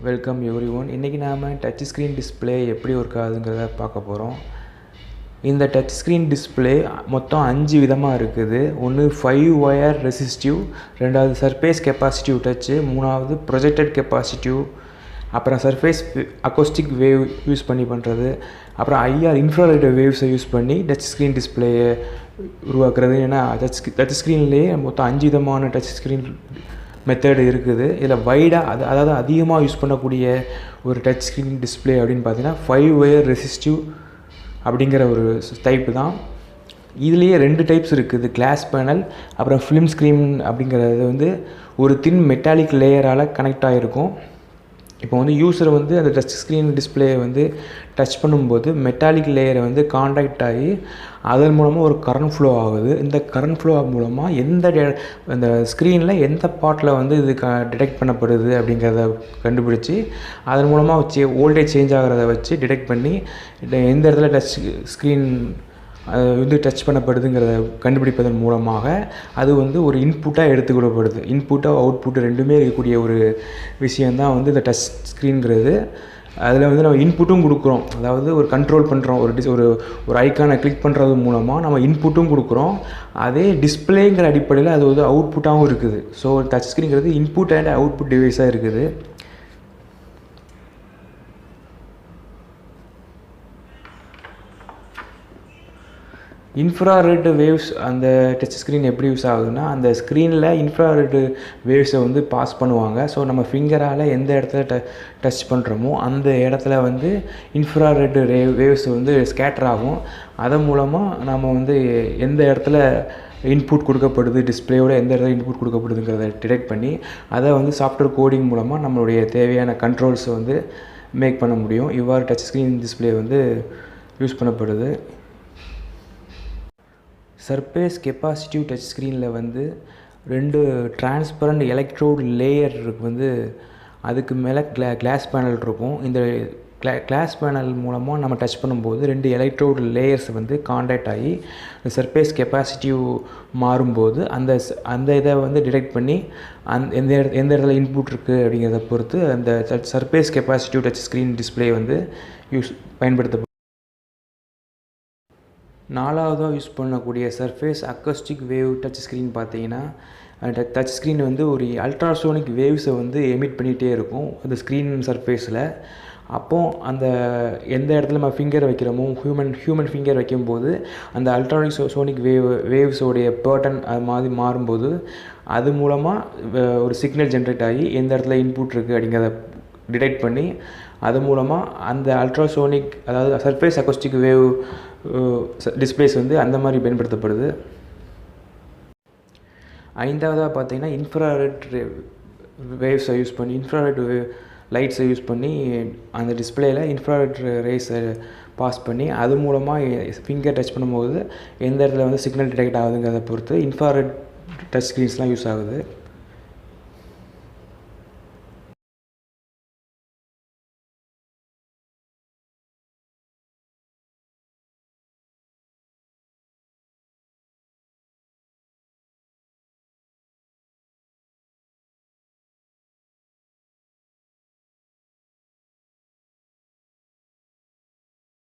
Welcome everyone. இன்றைக்கி நாம் touch screen display எப்படி ஒர்க் ஆகுதுங்கிறத பார்க்க போகிறோம். இந்த டச் ஸ்க்ரீன் டிஸ்பிளே மொத்தம் 5 விதமாக இருக்குது. ஒன்று 5 ஒயர் ரெசிஸ்டிவ், ரெண்டாவது சர்ஃபேஸ் கெப்பாசிட்டிவ் டச்சு, மூணாவது ப்ரொஜெக்டட் கெப்பாசிட்டிவ், அப்புறம் சர்ஃபேஸ் அக்கோஸ்டிக் வேவ் யூஸ் பண்ணி பண்ணுறது, அப்புறம் ஐஆர் இன்ஃப்ராரெட் வேவ்ஸை யூஸ் பண்ணி டச் ஸ்க்ரீன் டிஸ்பிளேயை உருவாக்குறது. ஏன்னா டச் ஸ்க்ரீன்லேயே மொத்தம் 5 விதமான டச் ஸ்க்ரீன் மெத்தடு இருக்குது. இதில் வைடாக அதாவது அதிகமாக யூஸ் பண்ணக்கூடிய ஒரு டச் ஸ்க்ரீன் டிஸ்பிளே அப்படின்னு பார்த்தீங்கன்னா 5 ஒயர் ரெசிஸ்டிவ் அப்படிங்கிற ஒரு டைப்பு தான். இதுலேயே 2 டைப்ஸ் இருக்குது, கிளாஸ் பேனல் அப்புறம் ஃபிலிம் ஸ்க்ரீன். அப்படிங்கிறது வந்து ஒரு தின் மெட்டாலிக் லேயரால் கனெக்ட் ஆகிருக்கும். இப்போ வந்து யூஸர் வந்து அந்த டச் ஸ்க்ரீன் டிஸ்பிளேயை வந்து டச் பண்ணும்போது மெட்டாலிக் லேயரை வந்து காண்டாக்ட் ஆகி அதன் மூலமாக ஒரு கரண்ட் ஃப்ளோ ஆகுது. இந்த கரண்ட் ஃப்ளோ மூலமாக அந்த ஸ்க்ரீனில் எந்த பார்ட்டில் வந்து இது டிடெக்ட் பண்ணப்படுது அப்படிங்கிறத கண்டுபிடிச்சி அதன் மூலமாக வோல்டேஜ் சேஞ்ச் ஆகிறத வச்சு டிடெக்ட் பண்ணி எந்த இடத்துல டச் ஸ்க்ரீன் அது வந்து டச் பண்ணப்படுதுங்கிறத கண்டுபிடிப்பதன் மூலமாக அது வந்து ஒரு இன்புட்டாக எடுத்துக்கொள்ளப்படுது. இன்புட்டாக அவுட்புட்டு ரெண்டுமே இருக்கக்கூடிய ஒரு விஷயந்தான் வந்து இந்த டச் ஸ்க்ரீன்கிறது. அதில் வந்து நம்ம இன்புட்டும் கொடுக்குறோம், அதாவது ஒரு கண்ட்ரோல் பண்ணுறோம். ஒரு ஐக்கானை கிளிக் பண்ணுறது மூலமாக நம்ம இன்புட்டும் கொடுக்குறோம். அதே டிஸ்பிளேங்கிற அடிப்படையில் அது வந்து அவுட்புட்டாகவும் இருக்குது. ஸோ டச் ஸ்க்ரீன்கிறது இன்புட் அண்ட் அவுட்புட் டிவைஸாக இருக்குது. இன்ஃப்ராரெட் வேவ்ஸ் அந்த டச் ஸ்க்ரீன் எப்படி யூஸ் ஆகுதுன்னா, அந்த ஸ்க்ரீனில் இன்ஃப்ராரெட் வேவ்ஸை வந்து பாஸ் பண்ணுவாங்க. ஸோ நம்ம ஃபிங்கரால் எந்த இடத்துல டச் பண்ணுறோமோ அந்த இடத்துல வந்து இன்ஃப்ராரெட் வேவ்ஸ் வந்து ஸ்கேட்டர் ஆகும். அதன் மூலமாக நம்ம வந்து எந்த இடத்துல இன்புட் கொடுக்கப்படுது, டிஸ்பிளேயோட எந்த இடத்துல இன்புட் கொடுக்கப்படுதுங்கிறத டிடெக்ட் பண்ணி அதை வந்து சாஃப்ட்வேர் கோடிங் மூலமாக நம்மளுடைய தேவையான கண்ட்ரோல்ஸை வந்து மேக் பண்ண முடியும். இவ்வாறு டச் ஸ்க்ரீன் டிஸ்பிளே வந்து யூஸ் பண்ணப்படுது. சர்ஃபேஸ் கெப்பாசிட்டிவ் டச் ஸ்க்ரீனில் வந்து 2 டிரான்ஸ்பரண்ட் எலக்ட்ரோட் லேயர் வந்து அதுக்கு மேலே கிளாஸ் பேனல் இருக்கும். இந்த கிளாஸ் பேனல் மூலமாக நம்ம டச் பண்ணும்போது 2 எலக்ட்ரோட் லேயர்ஸ் வந்து காண்டாக்ட் ஆகி சர்ஃபேஸ் கெப்பாசிட்டிவ் மாறும்போது அந்த இதை வந்து டிடெக்ட் பண்ணி எந்த இடத்துல இன்புட் இருக்குது அப்படிங்கிறத பொறுத்து அந்த surface capacitive touch screen display வந்து பயன்படுத்தப்படும். 4வதாக யூஸ் பண்ணக்கூடிய surface acoustic wave touch screen பார்த்தீங்கன்னா, டச் ஸ்க்ரீன் வந்து ஒரு அல்ட்ராசோனிக் வேவ்ஸை வந்து எமிட் பண்ணிகிட்டே இருக்கும் அந்த ஸ்க்ரீன் சர்ஃபேஸில். அப்போது அந்த எந்த இடத்துல நம்ம ஃபிங்கர் வைக்கிறோமோ ஹியூமன் ஃபிங்கர் வைக்கும்போது அந்த அல்ட்ராசோனிக் வேவ்ஸோடைய பேட்டர்ன் அது மாதிரி மாறும்போது அது மூலமாக ஒரு சிக்னல் ஜென்ரேட் ஆகி எந்த இடத்துல இன்புட் இருக்குது அப்படிங்கிறத டிடெக்ட் பண்ணி அது மூலமாக அந்த அல்ட்ராசோனிக் அதாவது சர்ஃபேஸ் அக்கோஸ்டிக் வேவ் டிஸ்பிளேஸ் வந்து அந்த மாதிரி பயன்படுத்தப்படுது. 5வதாக பார்த்தீங்கன்னா இன்ஃப்ராரெட் வேவ்ஸை யூஸ் பண்ணி இன்ஃப்ராரெட் லைட்ஸை யூஸ் பண்ணி அந்த டிஸ்பிளேயில் இன்ஃப்ராரெட் ரேஸை பாஸ் பண்ணி அது மூலமாக ஃபிங்கர் டச் பண்ணும்போது எந்த இடத்துல வந்து சிக்னல் டிடெக்ட் ஆகுதுங்கிறத பொறுத்து இன்ஃப்ராரெட் டச் ஸ்க்ரீன்ஸ்லாம் யூஸ் ஆகுது.